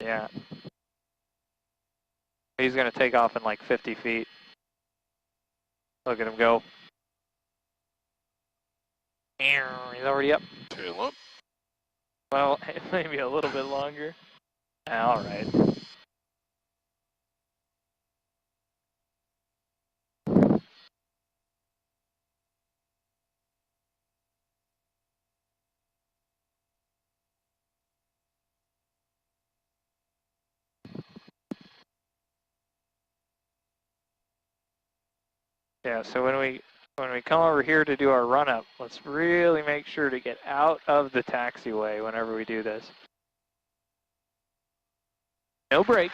Yeah. He's going to take off in like 50 feet. Look at him go. He's already up. Tail up. Well, maybe a little bit longer. All right. Yeah, so when we come over here to do our run up, let's really make sure to get out of the taxiway whenever we do this. No brake.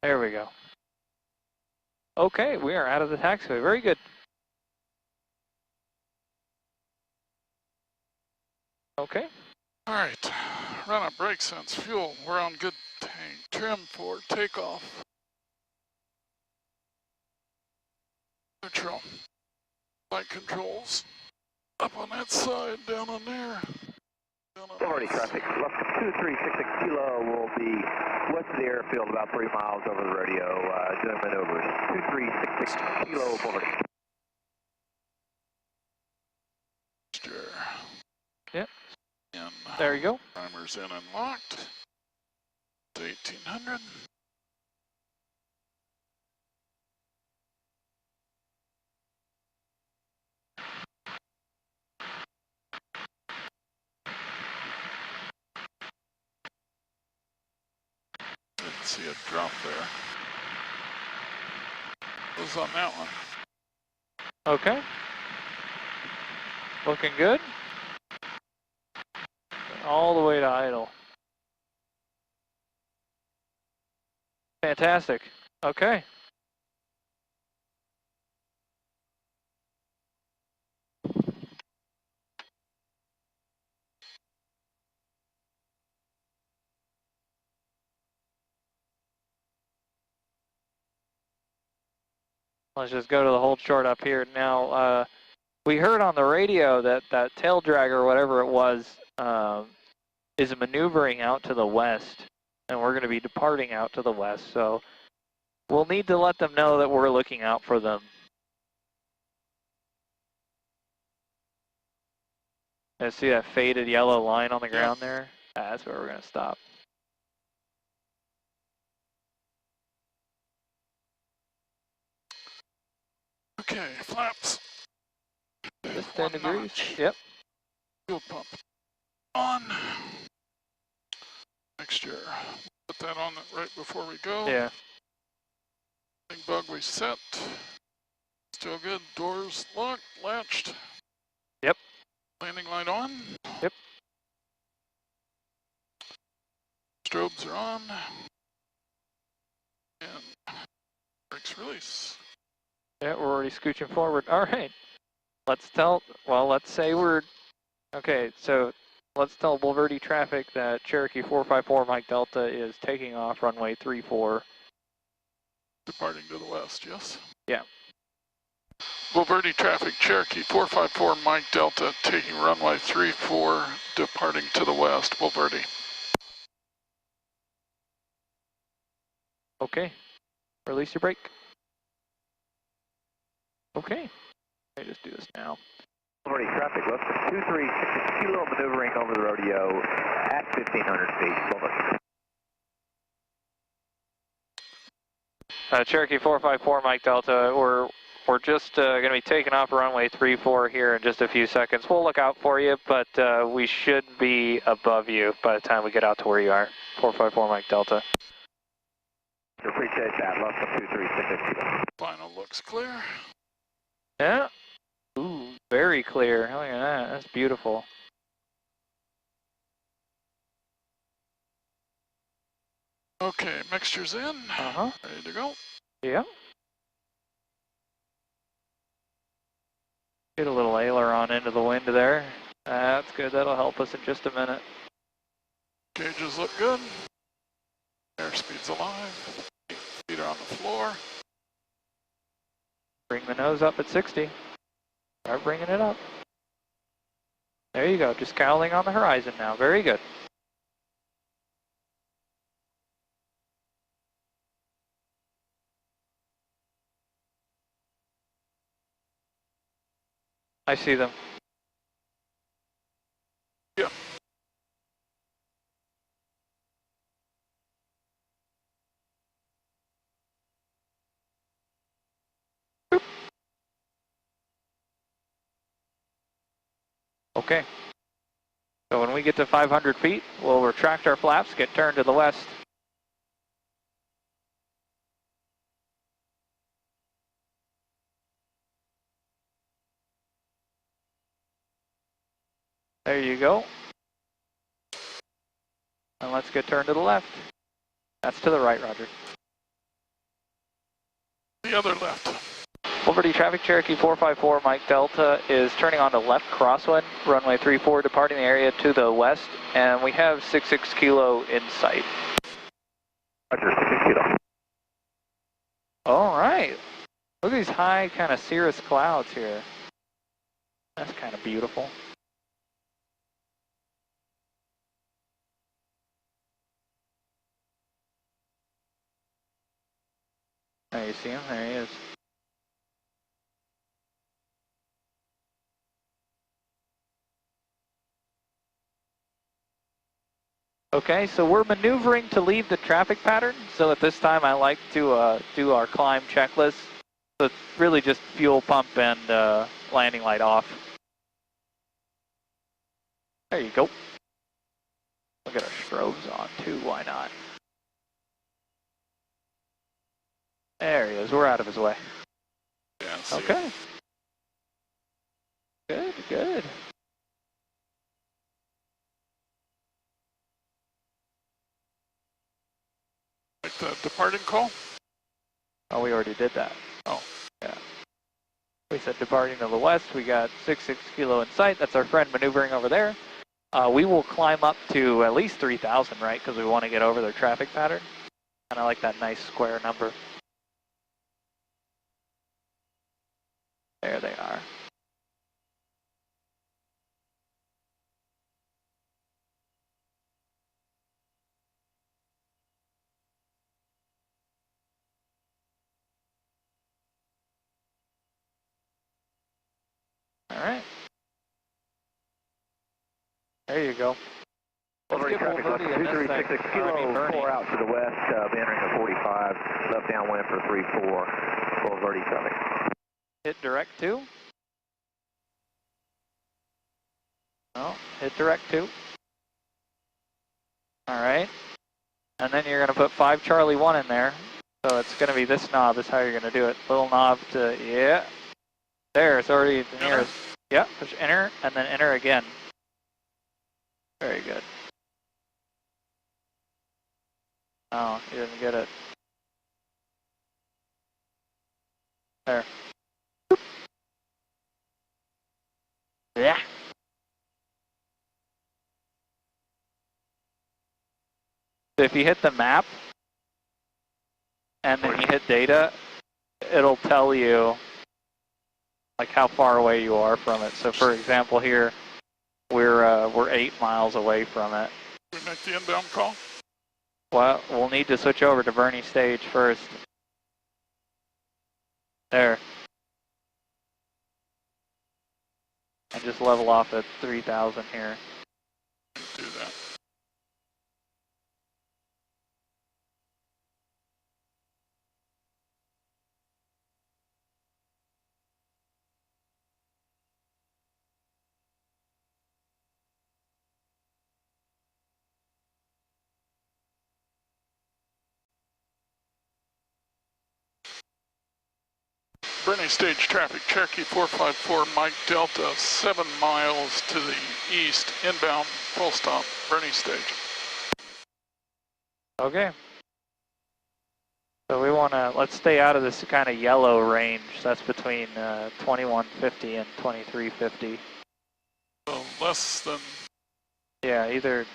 There we go. Okay, we are out of the taxiway. Very good. Okay. All right, run up brake sense, fuel. We're on good tank. Trim for takeoff. Neutral. Flight controls. Up on that side, down on there. Already traffic. Left 2366 Kilo will be west of the airfield, about 3 miles over the rodeo, doing maneuvers. 2366 Kilo Boulevard. Yep. And there you go. Primer's in and locked. To 1800. Didn't see a drop there. It was on that one. Okay. Looking good. All the way to idle. Fantastic. Okay. Let's just go to the hold short up here. Now, we heard on the radio that that tail dragger, or whatever it was, is maneuvering out to the west, and we're going to be departing out to the west. So we'll need to let them know that we're looking out for them. You see that faded yellow line on the ground there? That's where we're going to stop. Okay, flaps. Just 10 degrees. Notch. Yep. Fuel pump on. Mixture. Put that on right before we go. Yeah. Bug reset. Still good. Doors locked, latched. Yep. Landing light on. Yep. Strobes are on. And brakes release. Yeah, we're already scooching forward. All right. Let's say we're, okay, so let's tell Bulverde traffic that Cherokee 454 Mike Delta is taking off runway 34. Departing to the west, yes? Yeah. Bulverde traffic, Cherokee 454 Mike Delta, taking runway 34, departing to the west, Bulverde. Okay. Release your brake. Okay. Let me just do this now. Already traffic, left 2366 Kilo, maneuvering over the rodeo at 1500 feet. Over. Cherokee 454 Mike Delta, we're just going to be taking off runway 34 here in just a few seconds. We'll look out for you, but we should be above you by the time we get out to where you are. 454 Mike Delta. Appreciate that, left 2366 Kilo. Final looks clear. Yeah. Ooh, very clear. Look at that. That's beautiful. Okay, mixture's in. Uh-huh. Ready to go. Yeah. Get a little aileron into the wind there. That's good. That'll help us in just a minute. Gauges look good. Airspeed's alive. Feet are on the floor. Bring the nose up at 60. Start bringing it up. There you go, just cowling on the horizon now. Very good. I see them. Yeah. Boop. Okay. So when we get to 500 feet, we'll retract our flaps, get turned to the west. There you go. And let's get turned to the left. That's to the right, Roger. The other left. Liberty traffic, Cherokee 454, Mike Delta is turning on the left crosswind, runway 34, departing the area to the west, and we have 66 kilo in sight. Roger, 66 kilo. All right. Look at these high kind of cirrus clouds here. That's kind of beautiful. There you see him, there he is. Okay, so we're maneuvering to leave the traffic pattern. So at this time I like to do our climb checklist. So it's really just fuel pump and landing light off. There you go. We'll get our strobes on too, why not? There he is, we're out of his way. Yeah, Okay. Good, good. Like the departing call? Oh, we already did that. Oh, yeah. We said departing to the west, we got 66 kilo in sight. That's our friend maneuvering over there. We will climb up to at least 3,000, right? Because we want to get over their traffic pattern. Kind of like that nice square number. There they are. All right. There you go. Liberty traffic, left 2366 kilo, 4 out to the west, entering the 45, left downwind for 34, Liberty traffic. Hit direct 2. No, hit direct 2. All right. And then you're going to put 5 Charlie 1 in there. So it's going to be this knob is how you're going to do it. Little knob to, yeah. There, it's already the nearest. Yeah, push enter, and then enter again. Very good. Oh, you didn't get it. There. Yeah. So if you hit the map, and then you hit data, it'll tell you like how far away you are from it. So for example here, we're 8 miles away from it. We make the inbound call? Well, we'll need to switch over to Verney stage first. There. And just level off at 3,000 here. Do that. Verney stage traffic, Cherokee 454, Mike Delta, 7 miles to the east, inbound, full stop, Verney stage. Okay. So we want to, let's stay out of this kind of yellow range. That's between 2150 and 2350. So less than... Yeah, either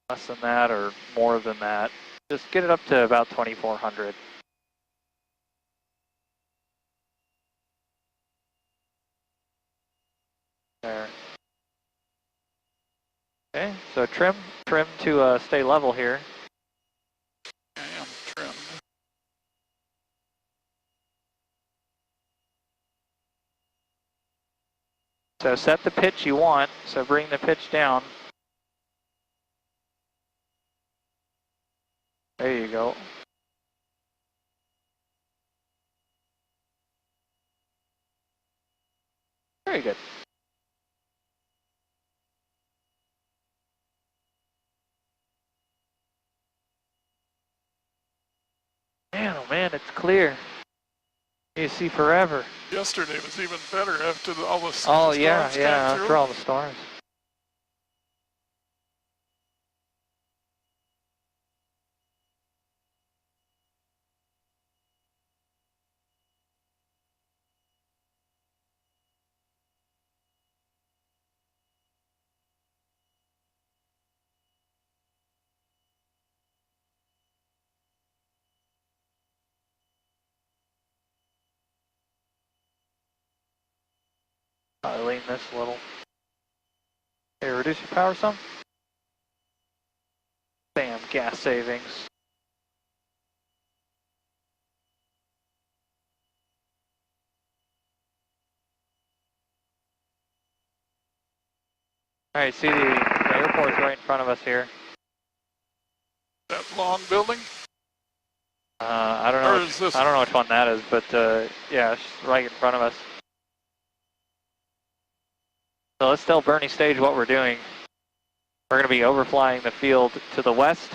less than that or more than that. Just get it up to about 2400. There. Okay, so trim to stay level here. I am trimmed. So set the pitch you want, so bring the pitch down. There you go. Very good. Man, oh man, it's clear. You see forever. Yesterday was even better after all the storms Oh yeah, came yeah, through. after all the storms. Probably lean this a little. Hey, reduce your power some. Bam, gas savings. All right, see the airport's right in front of us here. That long building? I don't know. I don't know which one that is, but yeah, it's right in front of us. So let's tell Bernie Stage what we're doing. We're going to be overflying the field to the west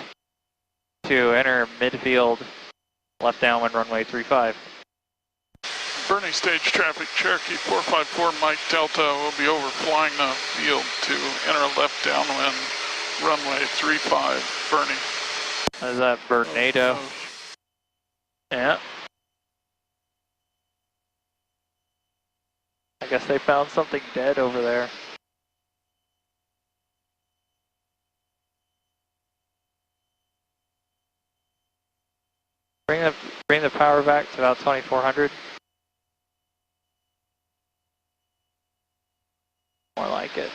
to enter midfield, left downwind runway 35. Bernie Stage traffic, Cherokee 454 Mike Delta will be overflying the field to enter left downwind runway 35, Bernie. Is that Bernado? Yeah. I guess they found something dead over there. Bring the power back to about 2400. More like it.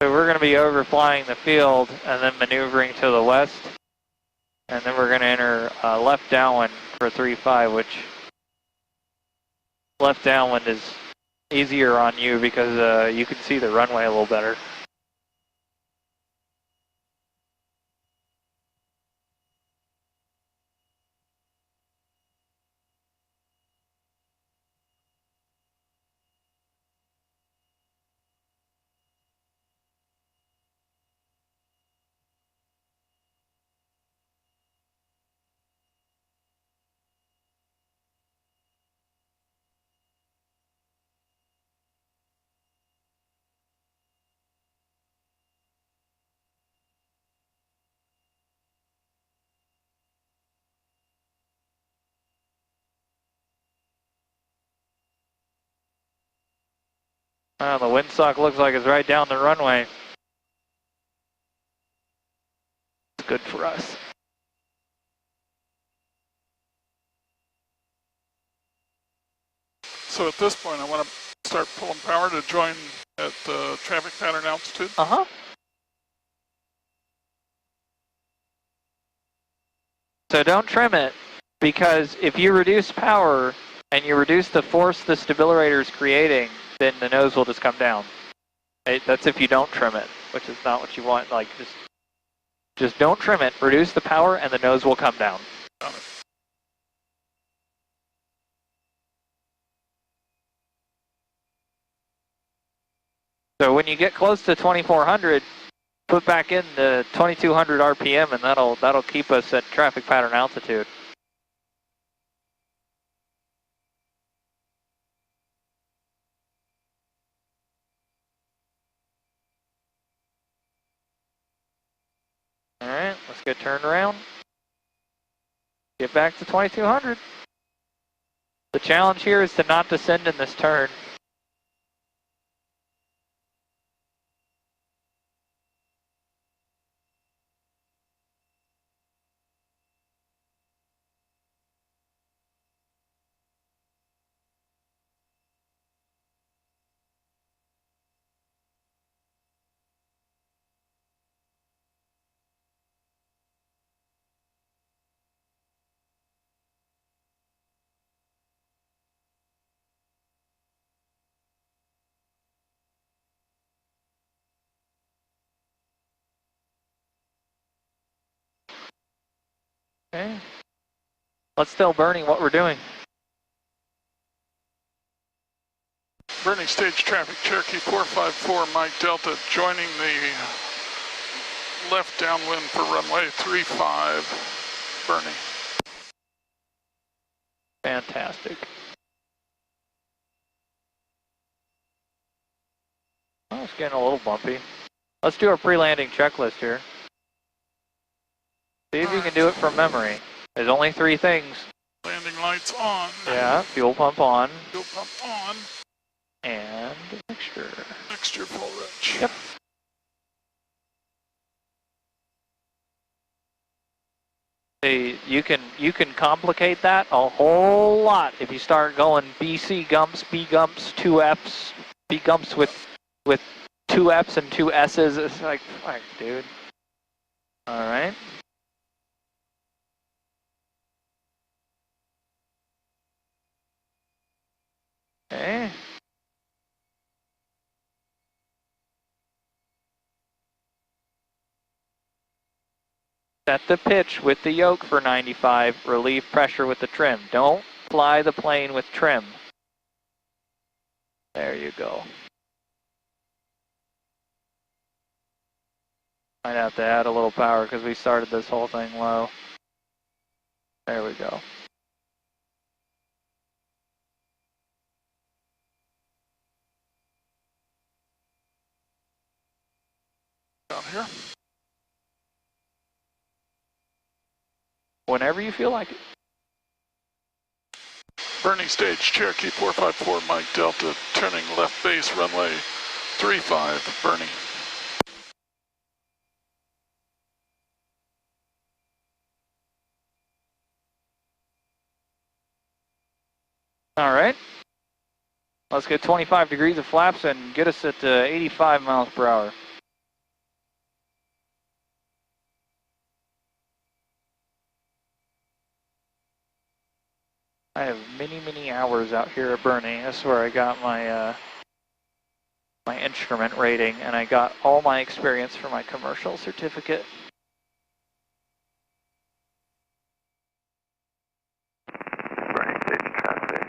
So we're going to be overflying the field and then maneuvering to the west. And then we're going to enter left downwind for 35, which left downwind is easier on you because you can see the runway a little better. The windsock looks like it's right down the runway. It's good for us. So at this point, I want to start pulling power to join at the traffic pattern altitude. Uh-huh. So don't trim it, because if you reduce power and you reduce the force the stabilerator is creating, then the nose will just come down. That's if you don't trim it, which is not what you want. Like just don't trim it, reduce the power, and the nose will come down. Got it. So when you get close to 2400, put back in the 2200 RPM, and that'll keep us at traffic pattern altitude. All right, let's get turned around. Get back to 2200. The challenge here is to not descend in this turn. Okay. Let's tell Bernie what we're doing. Bernie stage traffic, Cherokee 454, Mike Delta, joining the left downwind for runway 35, Bernie. Fantastic. Oh, it's getting a little bumpy. Let's do our pre-landing checklist here. See if you can do it from memory. There's only 3 things. Landing lights on. Yeah, fuel pump on. Fuel pump on. And mixture. Mixture full rich. Yep. See, you can complicate that a whole lot if you start going BC gumps, B gumps, 2 Fs, B gumps with 2 Fs and 2 S's. It's like, fuck, dude. All right. Okay. Set the pitch with the yoke for 95, relieve pressure with the trim. Don't fly the plane with trim. There you go. Might have to add a little power because we started this whole thing low. There we go. Down here. Whenever you feel like it. Bernie stage, Cherokee 454, Mike Delta, turning left base, runway 35, Bernie. All right. Let's get 25 degrees of flaps and get us at 85 miles per hour. I have many hours out here at Bernie. That's where I got my my instrument rating, and I got all my experience for my commercial certificate. Bernie stage traffic,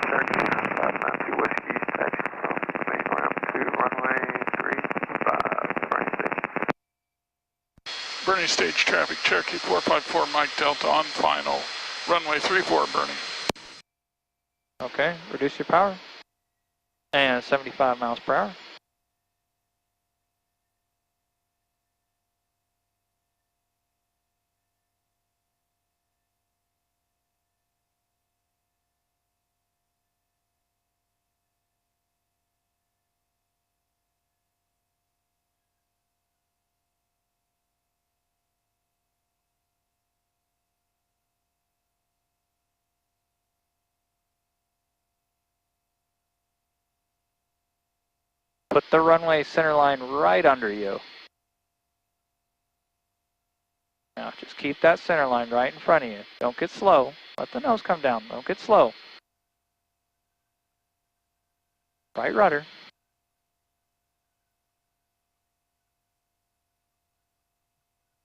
Cherokee 592 Whiskey, taxi from the main ramp to runway 35, Bernie stage. Bernie stage traffic, Cherokee 454, Mike Delta on final, runway 34, Bernie. Okay, reduce your power. And 75 miles per hour. Put the runway center line right under you. Now just keep that center line right in front of you. Don't get slow. Let the nose come down. Don't get slow. Right rudder.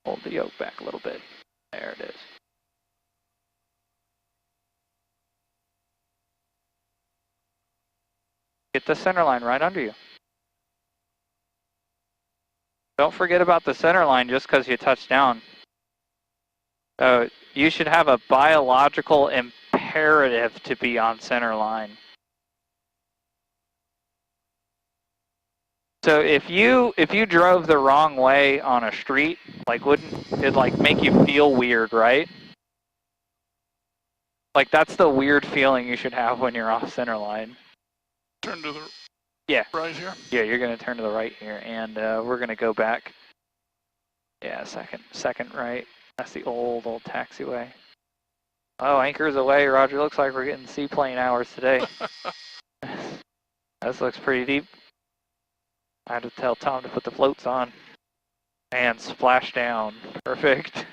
Hold the yoke back a little bit. There it is. Get the center line right under you. Don't forget about the center line just because you touched down. You should have a biological imperative to be on center line. So if you drove the wrong way on a street, like wouldn't it like make you feel weird, right? Like that's the weird feeling you should have when you're off center line. Turn to the right here. Yeah, you're gonna turn to the right here, and we're gonna go back. Yeah, second right. That's the old taxiway. Oh, anchor's away, Roger. Looks like we're getting seaplane hours today. This looks pretty deep. I had to tell Tom to put the floats on. And splash down. Perfect.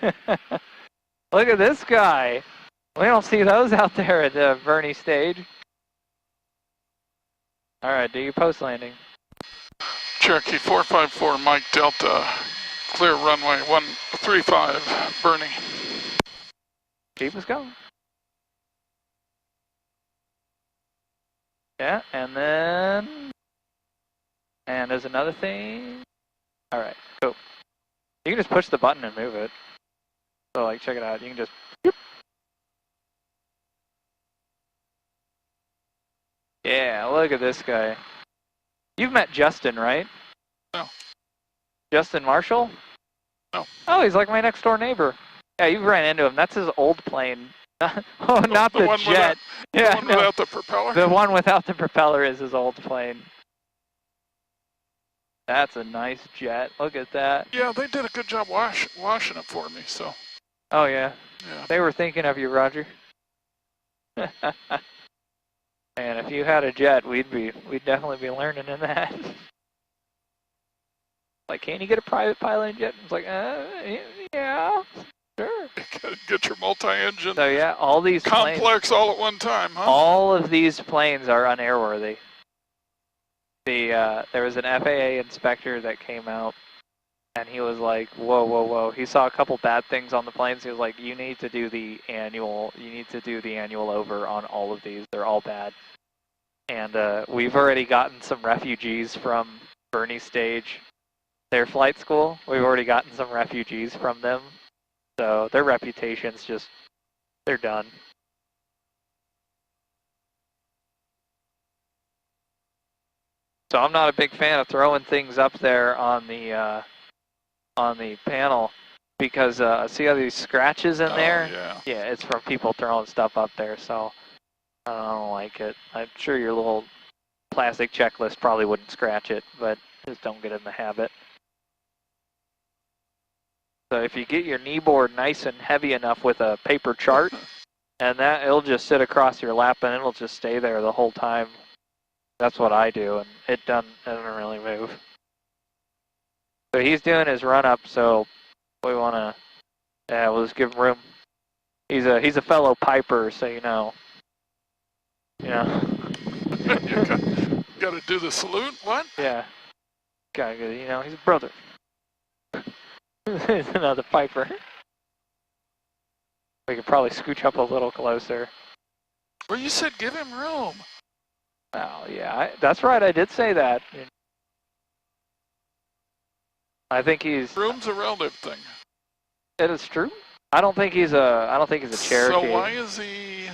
Look at this guy. We don't see those out there at the Bernie stage. All right, do your post landing. Cherokee 454, Mike Delta, clear runway 135, Bernie. Keep us going. Yeah, and then, and there's another thing. All right, cool. You can just push the button and move it. So like, check it out. You can just, whoop. Yeah, look at this guy. You've met Justin, right? No. Justin Marshall? No. Oh, he's like my next door neighbor. Yeah, you've ran into him. That's his old plane. Oh, not the one jet. Without, the one without the propeller? The one without the propeller is his old plane. That's a nice jet. Look at that. Yeah, they did a good job washing it for me, so. Oh, yeah. Yeah. They were thinking of you, Roger. And if you had a jet, we'd definitely be learning in that. Like, can you get a private pilot in jet? It's like, yeah, sure. Get your multi-engine. So yeah, all these complex planes, all at one time, huh? all of these planes are unairworthy. There was an FAA inspector that came out, and he was like, whoa, whoa, whoa. He saw a couple bad things on the planes. He was like, you need to do the annual over on all of these. They're all bad. And we've already gotten some refugees from Bernie Stage, their flight school. We've already gotten some refugees from them. So their reputation's just, they're done. So I'm not a big fan of throwing things up there on the panel because see all these scratches in there? Yeah. Yeah, it's from people throwing stuff up there. So I don't like it. I'm sure your little plastic checklist probably wouldn't scratch it, but just don't get in the habit. So if you get your kneeboard nice and heavy enough with a paper chart, and it'll just sit across your lap and it'll just stay there the whole time. That's what I do, and it doesn't really move. So he's doing his run up, so we want to, yeah, we'll just give him room. He's a fellow piper, so you know. You got to do the salute. What? Yeah. Gotta go. You know, he's a brother. He's another piper. We could probably scooch up a little closer. Well, you said give him room. Oh, yeah, that's right. I did say that. I think he's. Room's a relative thing. It is true. I don't think he's a Cherokee. So why is he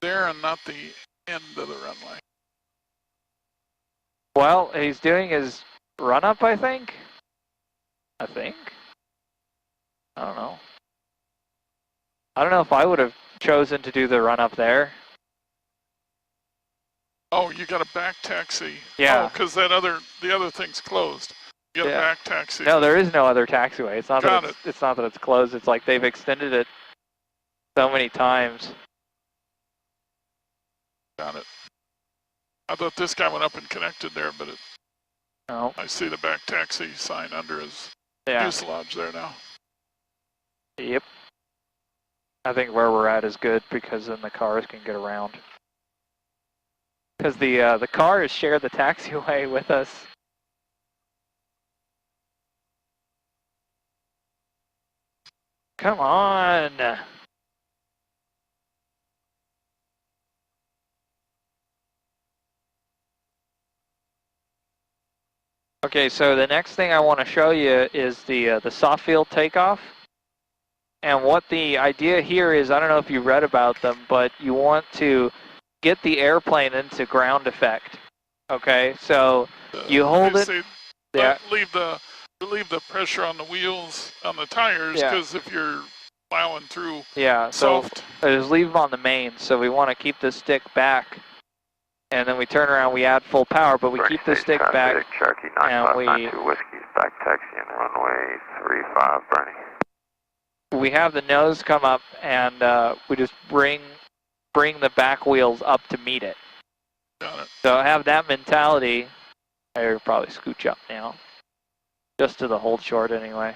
there and not the end of the runway? Well, he's doing his run up, I think. I don't know. I don't know if I would have chosen to do the run up there. Oh, you got a back taxi. Yeah. Oh, because the other thing's closed. You got a back taxi. No, there is no other taxiway. It's not it's not that it's closed. It's like they've extended it so many times. Got it. I thought this guy went up and connected there, but no. I see the back taxi sign under his fuselage there now. Yep. I think where we're at is good because then the cars can get around. Because the cars share the taxiway with us. Come on. Okay, so the next thing I want to show you is the soft field takeoff. And what the idea here is, I don't know if you read about them, but you want to get the airplane into ground effect. Okay, so you hold it. Relieve the pressure on the wheels, on the tires, because if you're plowing through soft. So just leave them on the main. So we want to keep the stick back. And then we turn around, we add full power, but we keep the stick back. Cherokee 9592 Whiskey's back taxiing runway 35, Bernie. We have the nose come up, and we just bring the back wheels up to meet it. Got it. So have that mentality. I would probably scooch up now, just to the hold short anyway.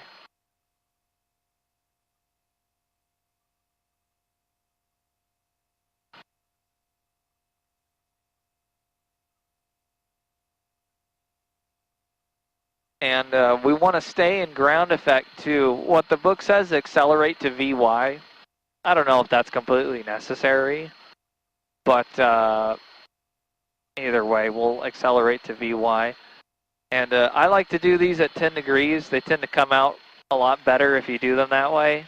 And we want to stay in ground effect to what the book says, accelerate to VY. I don't know if that's completely necessary, but either way, we'll accelerate to VY. And I like to do these at 10 degrees. They tend to come out a lot better if you do them that way.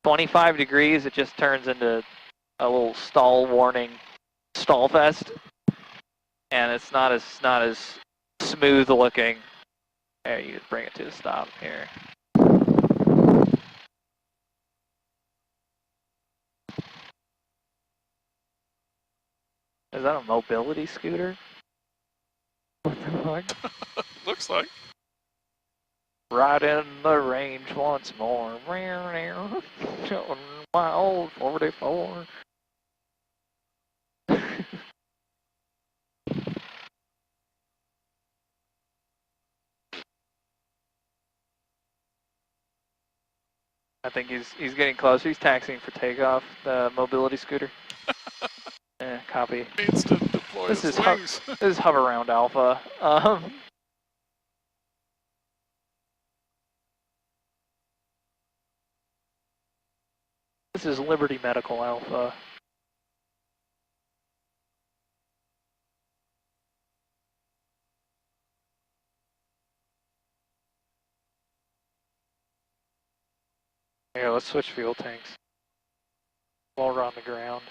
25 degrees, it just turns into a little stall warning stall fest. And it's not as smooth looking. There, you just bring it to a stop here. Is that a mobility scooter? What the fuck? Looks like. Right in the range once more. My old 44. I think he's getting closer. He's taxiing for takeoff, the mobility scooter. Copy. Needs to deploy This his is wings. This is hover round alpha. This is Liberty Medical Alpha. Yeah, let's switch fuel tanks while we're on the ground.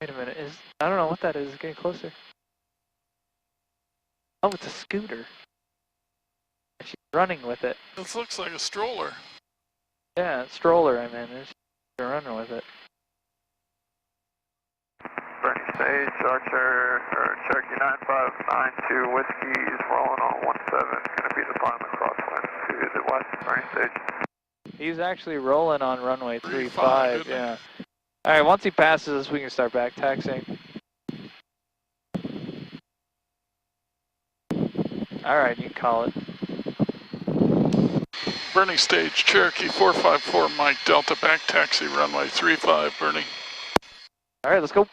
Wait a minute, I don't know what that is. It's getting closer. Oh, it's a scooter. She's running with it. This looks like a stroller. Yeah, it's stroller, I mean. She's running with it. Burning stage, Archer, Cherokee 9592 Whiskey is rolling on 17. Going to be the final crosswind to the west, burning stage. He's actually rolling on runway 35, 35, yeah. Alright, once he passes us, we can start back taxiing. Alright, you can call it. Burning stage, Cherokee 454 Mike Delta, back taxi, runway 35, Bernie. Alright, let's go.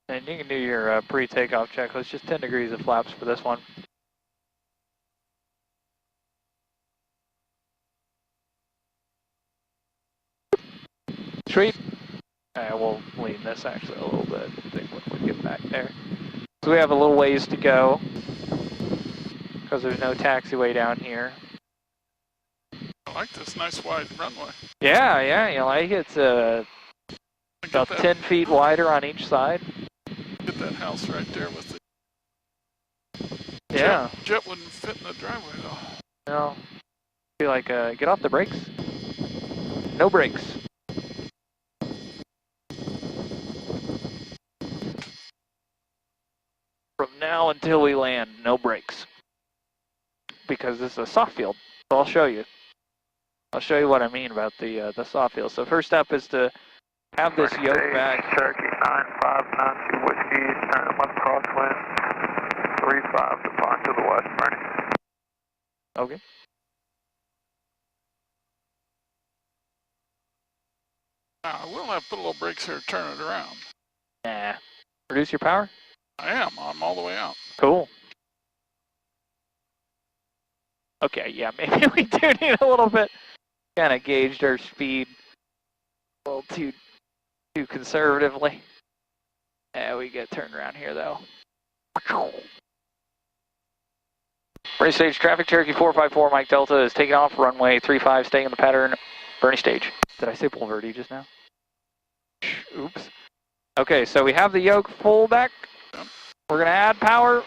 And you can do your pre-takeoff checklist, just 10 degrees of flaps for this one. Sweet. Alright, we'll lean this actually a little bit, I think, when we get back there. So we have a little ways to go, because there's no taxiway down here. I like this nice wide runway. Yeah, you like it? It's about 10 feet wider on each side. Get that house right there with the Yeah. jet wouldn't fit in the driveway though. No. Be like, get off the brakes. No brakes. From now until we land, no brakes. Because this is a soft field. So I'll show you. I'll show you what I mean about the soft field. So first step is to have this yoke back. Cherokee 9592 Whiskey, turn left crosswind, 35, depart to the west, burning. Okay. I will have to put a little brakes here to turn it around. Nah. Reduce your power? I am. I'm all the way out. Cool. Okay, yeah, maybe we do need a little bit. Kind of gauged our speed a little too conservatively. Yeah, we get turned around here though. Burning stage traffic, Cherokee 454 Mike Delta is taking off, runway 35, staying in the pattern, burning stage. Did I say Boulevardy just now? Oops. Okay, so we have the yoke full back. We're gonna add power.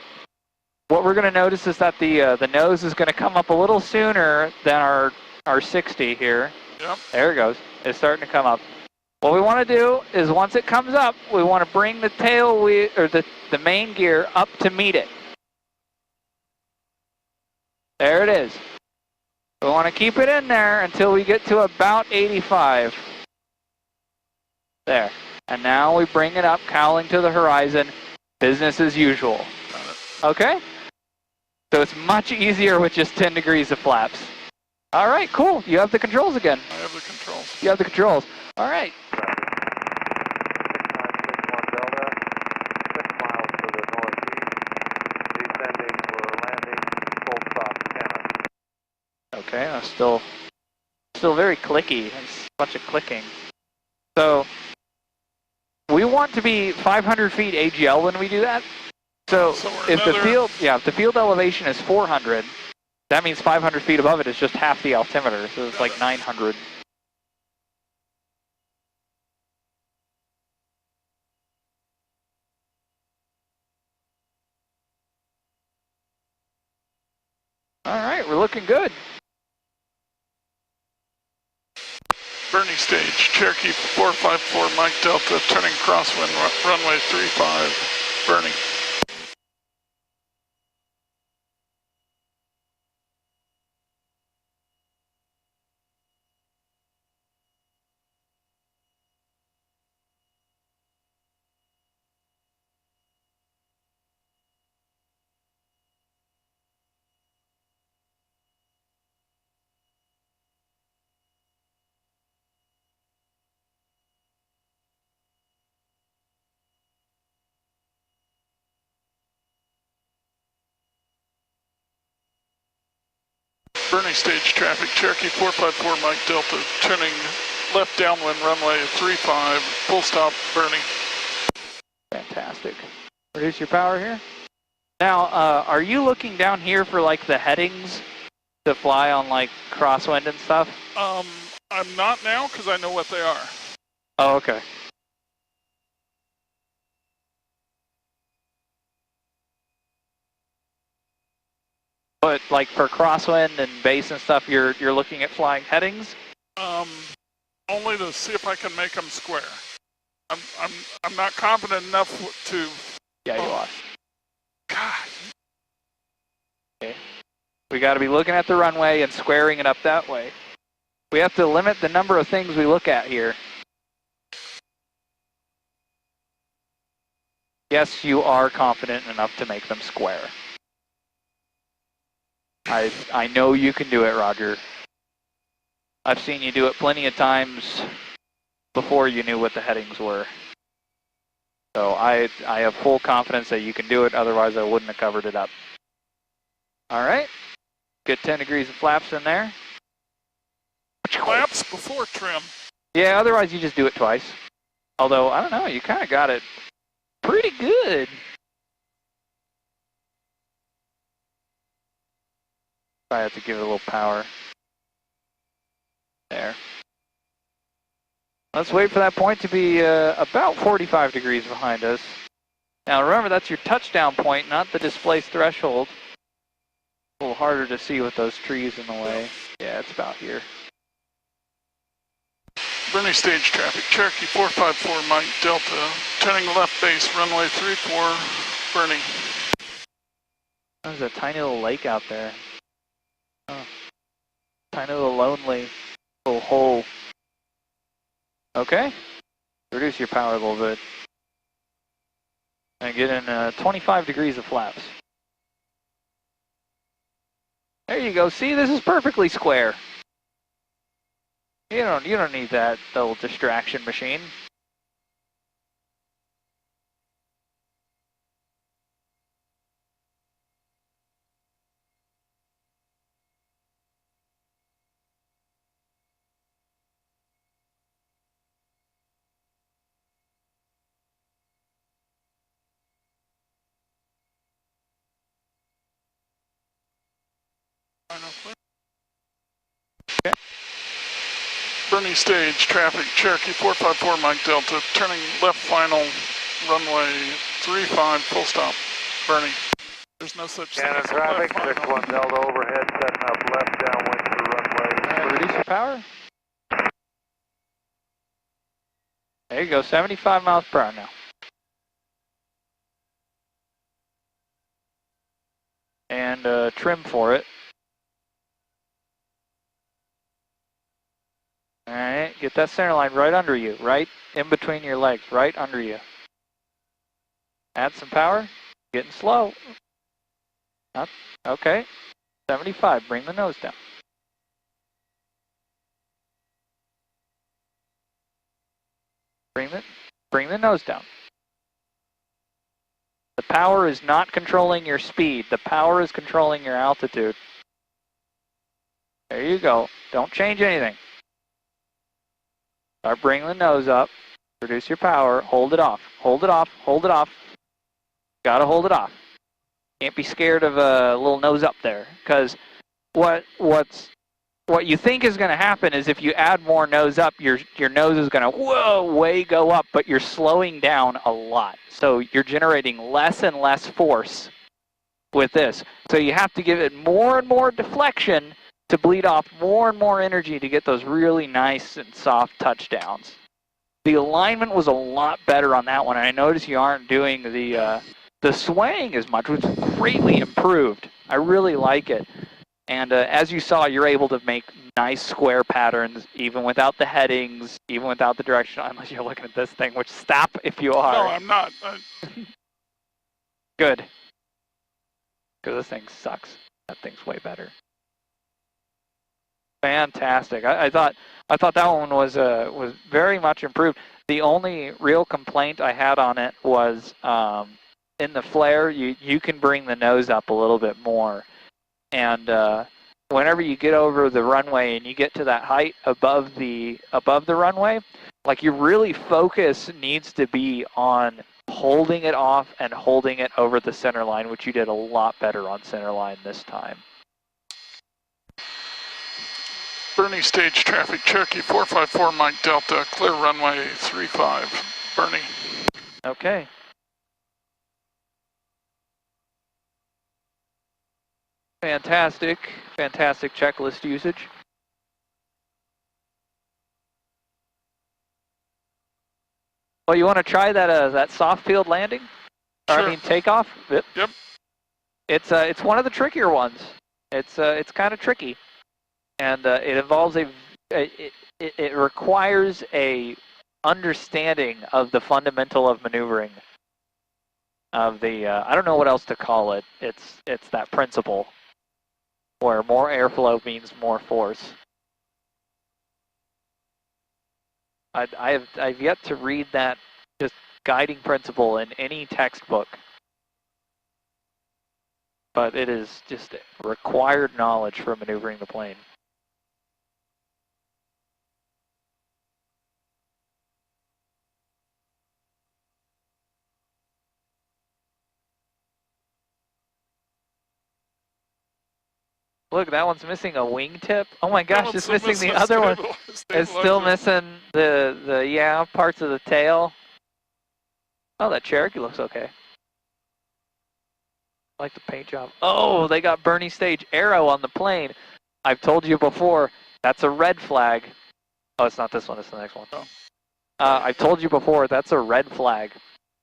What we're gonna notice is that the nose is gonna come up a little sooner than our 60 here. Yep. There it goes. It's starting to come up. What we want to do is once it comes up, we want to bring the tail wheel or the main gear up to meet it. There it is. We want to keep it in there until we get to about 85. There. And now we bring it up, cowling to the horizon. Business as usual. Okay? So it's much easier with just 10 degrees of flaps. All right, cool. You have the controls again. I have the controls. You have the controls. All right. 6961 Delta, 6 miles to the northeast, descending for landing. Okay, that's still very clicky. It's a bunch of clicking. So we want to be 500 feet AGL when we do that. So if the field elevation is 400, that means 500 feet above it is just half the altimeter. So it's like 900. All right, we're looking good. Bernie stage, Cherokee 454, Mike Delta, turning crosswind, runway 35, burning. Bernie stage traffic, Cherokee 454, Mike Delta, turning left downwind, runway 35, full stop, burning. Fantastic. Reduce your power here. Now, are you looking down here for like the headings to fly on like crosswind and stuff? I'm not now because I know what they are. Oh, okay. But like for crosswind and base and stuff, you're looking at flying headings? Only to see if I can make them square. I'm not confident enough to. Yeah, you are. God. Okay. We got to be looking at the runway and squaring it up that way. We have to limit the number of things we look at here. Yes, you are confident enough to make them square. I know you can do it, Roger. I've seen you do it plenty of times before you knew what the headings were. So I have full confidence that you can do it, otherwise I wouldn't have covered it up. All right, good 10 degrees of flaps in there. Flaps before trim. Yeah, otherwise you just do it twice. Although, I don't know, you kind of got it pretty good. I have to give it a little power. There. Let's wait for that point to be about 45 degrees behind us. Now remember, that's your touchdown point, not the displaced threshold. A little harder to see with those trees in the way. Yeah, it's about here. Bernie stage traffic, Cherokee 454, Mike Delta, turning left base, runway 34, burning. There's a tiny little lake out there. Oh. Tiny little lonely little hole. Okay. Reduce your power a little bit. And get in 25 degrees of flaps. There you go. See, this is perfectly square. You don't need that little distraction machine. Okay. Bernie stage traffic, Cherokee 454, Mike Delta, turning left final, runway 35, full stop, burning. There's no such thing as traffic, 61 Delta overhead, setting up left downwind for runway. Reduce your power. There you go, 75 miles per hour now. And trim for it. Alright, get that center line right under you, right in between your legs, right under you. Add some power, getting slow. Up, okay, 75, bring the nose down. Bring the nose down. The power is not controlling your speed, the power is controlling your altitude. There you go. Don't change anything. Start bringing the nose up. Reduce your power. Hold it off. Hold it off. Hold it off. Gotta hold it off. Can't be scared of a little nose up there, because what you think is going to happen is if you add more nose up, your nose is going to way go up, but you're slowing down a lot. So you're generating less and less force with this. So you have to give it more and more deflection to bleed off more and more energy to get those really nice and soft touchdowns. The alignment was a lot better on that one. And I noticed you aren't doing the swaying as much, which is greatly improved. I really like it. And as you saw, you're able to make nice square patterns, even without the headings, even without the direction, unless you're looking at this thing, which stop if you are. No, I'm not. Good. Because this thing sucks. That thing's way better. Fantastic. I thought that one was very much improved. The only real complaint I had on it was in the flare, you can bring the nose up a little bit more. And whenever you get over the runway and you get to that height above the runway, like your really focus needs to be on holding it off and holding it over the center line, which you did a lot better on center line this time. Bernie stage traffic, Cherokee 454 Mike Delta, clear runway 35. Bernie. Okay. Fantastic, fantastic checklist usage. Well, you want to try that soft field landing? Sure. Or, I mean takeoff? Yep. It's one of the trickier ones. It's kind of tricky, and it involves it requires a understanding of the fundamental of maneuvering. Of the I don't know what else to call it. It's that principle where more airflow means more force. I've yet to read that just guiding principle in any textbook, but it is just required knowledge for maneuvering the plane. Look, that one's missing a wingtip. Oh my gosh, it's missing the other one. It's still missing the parts of the tail. Oh, that Cherokee looks okay. I like the paint job. Oh, they got Bernie stage arrow on the plane. I've told you before, that's a red flag. Oh, it's not this one, it's the next one. I've told you before, that's a red flag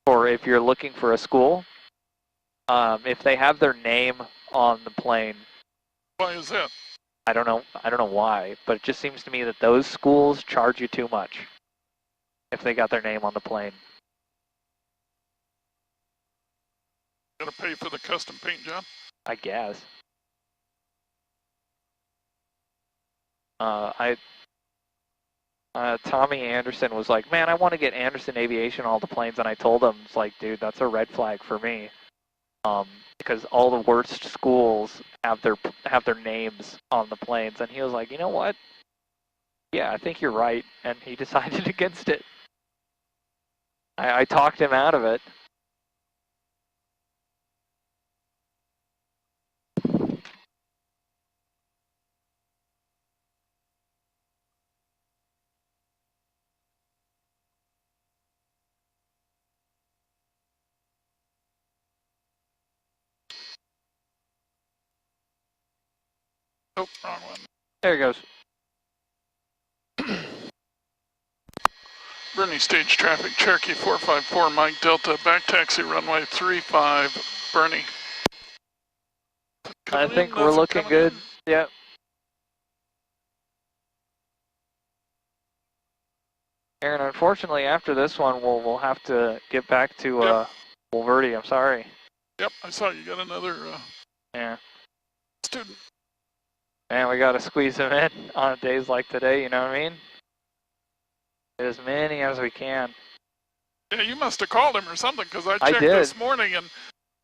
for if you're looking for a school. If they have their name on the plane. Why is that? I don't know why, but it just seems to me that those schools charge you too much if they got their name on the plane. Gotta pay for the custom paint job? I guess. Tommy Anderson was like, man, I want to get Anderson Aviation on all the planes, and I told him, it's like, dude, that's a red flag for me. Because all the worst schools have their names on the planes, and he was like, you know what? Yeah, I think you're right, and he decided against it. I talked him out of it. Oh, wrong one. There it goes. Bernie stage traffic, Cherokee 454 Mike Delta, back taxi runway 35, Bernie. I think we're looking good. Yep. Aaron, unfortunately, after this one, we'll have to get back to Wolverde. I'm sorry. Yep, I saw you got another student. And we got to squeeze them in on days like today, you know what I mean? Get as many as we can. Yeah, you must have called him or something, because I checked this morning, and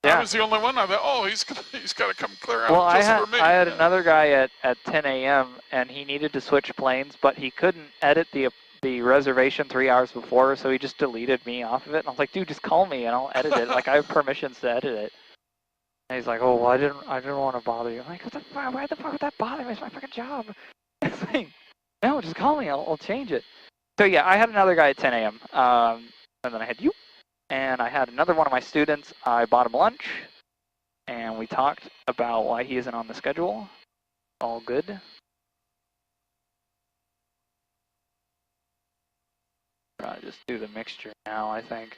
Yeah. I was the only one. I thought, oh, he's got to come clear out Well, just for me. I had another guy at 10 a.m. and he needed to switch planes, but he couldn't edit the reservation 3 hours before, so he just deleted me off of it. And I was like, dude, just call me and I'll edit it. Like, I have permissions to edit it. And he's like, oh, well, I didn't want to bother you. I'm like, why the fuck would that bother me? It's my fucking job. It's like, no, just call me. I'll change it. So yeah, I had another guy at 10 a.m. And then I had you, and I had another one of my students. I bought him lunch, and we talked about why he isn't on the schedule. All good. I'll just do the mixture now, I think.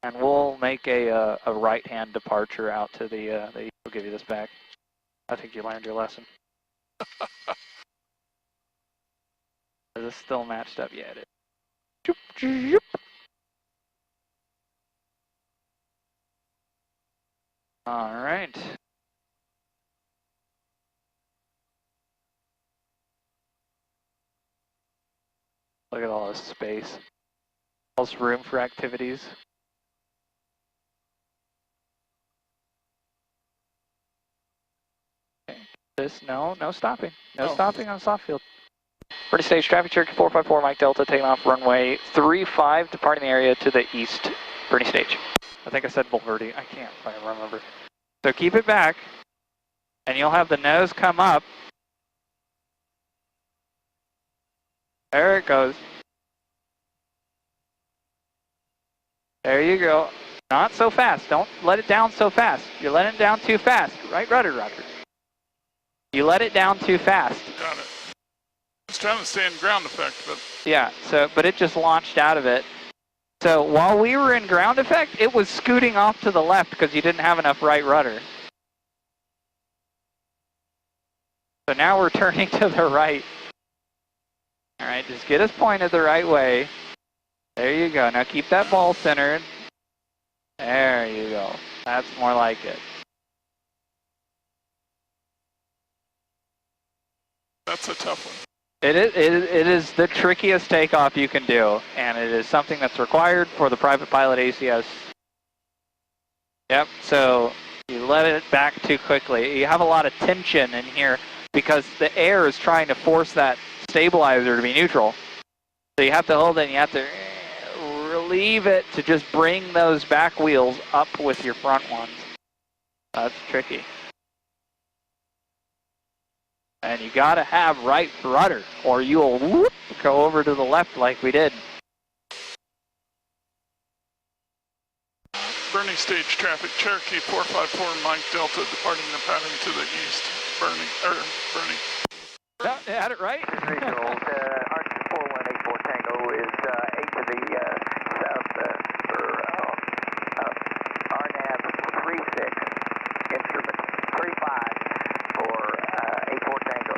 And we'll make a right-hand departure out to the, we'll give you this back. I think you learned your lesson. Is this still matched up? Yeah, it is. Joop, joop. All right. Look at all this space. All this room for activities. Okay. No stopping. No stopping on soft field. Bernie stage, traffic Cherokee 454, Mike Delta, taking off runway 35, departing the area to the east. Bernie stage. I think I said Bulverde. I can't quite remember. So keep it back, and you'll have the nose come up. There it goes. There you go. Not so fast. Don't let it down so fast. You're letting it down too fast. Right rudder, Roger. You let it down too fast. Got it. I was trying to stay in ground effect, but... Yeah, but it just launched out of it. So while we were in ground effect, it was scooting off to the left because you didn't have enough right rudder. So now we're turning to the right. All right, just get us pointed the right way. There you go. Now keep that ball centered. There you go. That's more like it. That's a tough one. It is the trickiest takeoff you can do, and it is something that's required for the private pilot ACS. Yep, so you let it back too quickly. You have a lot of tension in here because the air is trying to force that stabilizer to be neutral. So you have to hold it and you have to relieve it to just bring those back wheels up with your front ones. That's tricky. And you gotta have right rudder or you'll whoop, go over to the left like we did. Bernie stage traffic, Cherokee 454, Mike Delta, departing the pattern to the east. Bernie. No, you had it right. Visual, Archer 4184 Tango is 8 to the south for RNAV 36, instrument 35 for 84 Tango.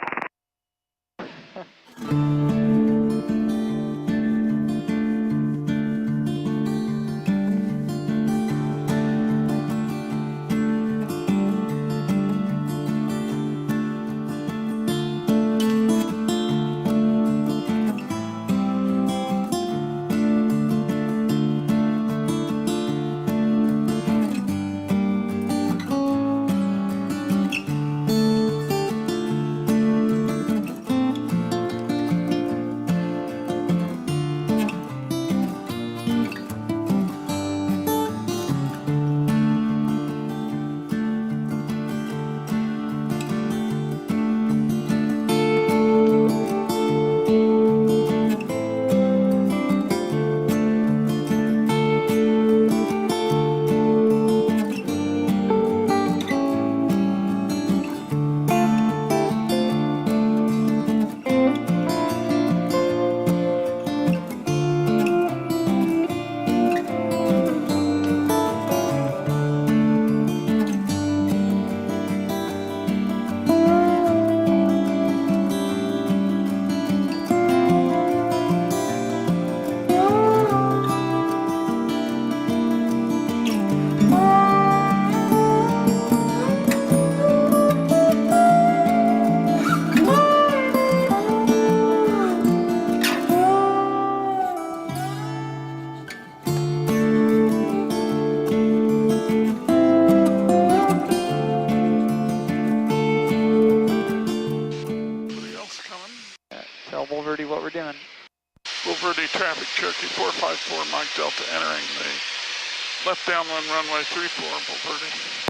Cherokee 454, Mike Delta, entering the left downwind runway 34, Bulverde.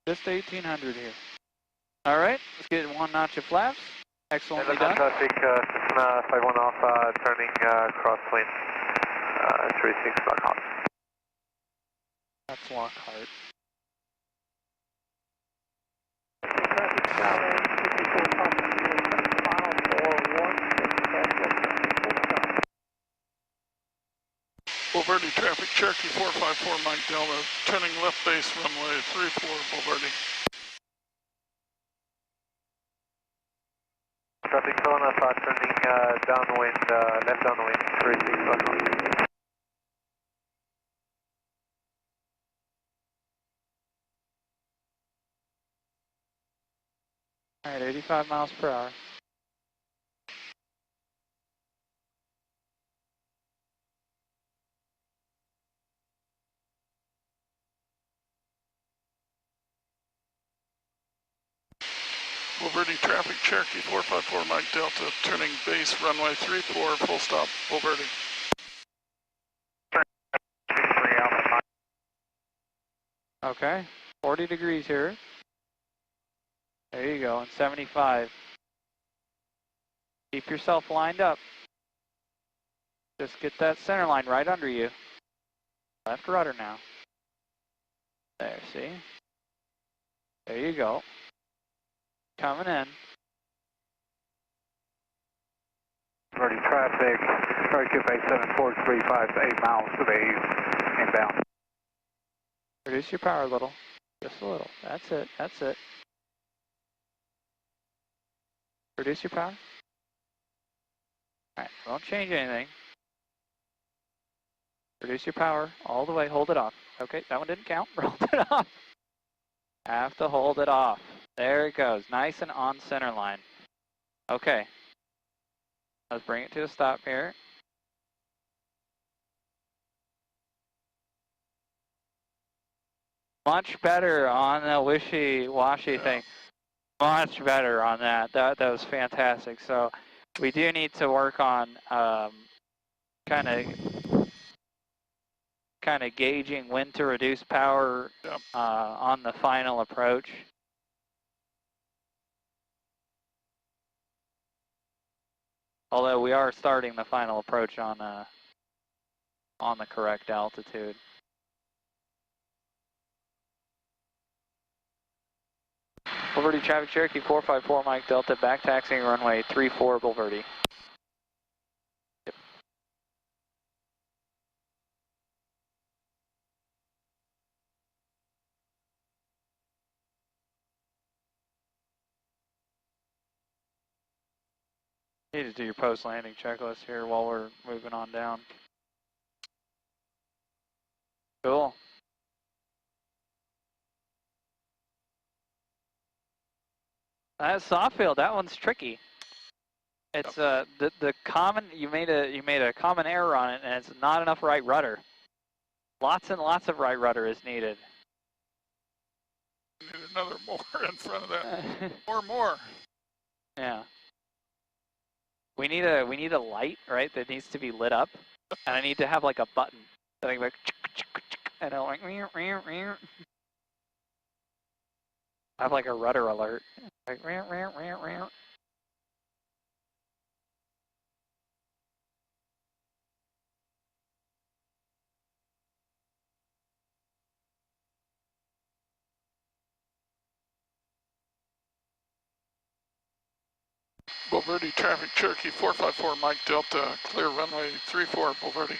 Just 1800 here. All right, let's get one notch of flaps. Excellently done. Traffic, Cessna 51 Alpha, turning crosswind, 36 Lockhart. That's Lockhart. Bulverde traffic, Cherokee 454, Mike Delta, turning left base runway 34, Bulverde. Traffic Phone Alpha, turning downwind, left downwind, 36 Lockhart. All right, 85 miles per hour. Bulverde traffic, Cherokee 454, Mike Delta, turning base runway 34, full stop, Bulverde. Okay, 40 degrees here. There you go, and 75. Keep yourself lined up. Just get that center line right under you. Left rudder now. There, see? There you go. Coming in. Bulverde traffic, Cherokee 87435, 8 miles to the inbound. Reduce your power a little. Just a little. That's it, that's it. Reduce your power. Alright, don't change anything. Reduce your power all the way, hold it off. Okay, that one didn't count, hold it off. Have to hold it off. There it goes, nice and on center line. Okay, let's bring it to a stop here. Much better on the wishy-washy thing. Much better on that. That was fantastic. So we do need to work on kind of gauging when to reduce power on the final approach. Although we are starting the final approach on the correct altitude. Bulverde traffic, Cherokee 454, Mike Delta, back taxiing runway 34, Bulverde. Yep. You need to do your post-landing checklist here while we're moving on down. Cool. That soft field, that one's tricky. It's the common you made a common error on it, and it's not enough right rudder. Lots and lots of right rudder is needed. Need another more in front of that. More. Yeah. We need a light, right? That needs to be lit up, and I need to have like a button. So I can like, and I'm like, I have like a rudder alert. Like, Bulverde traffic, Cherokee 454, Mike Delta, clear runway 34, Bulverde.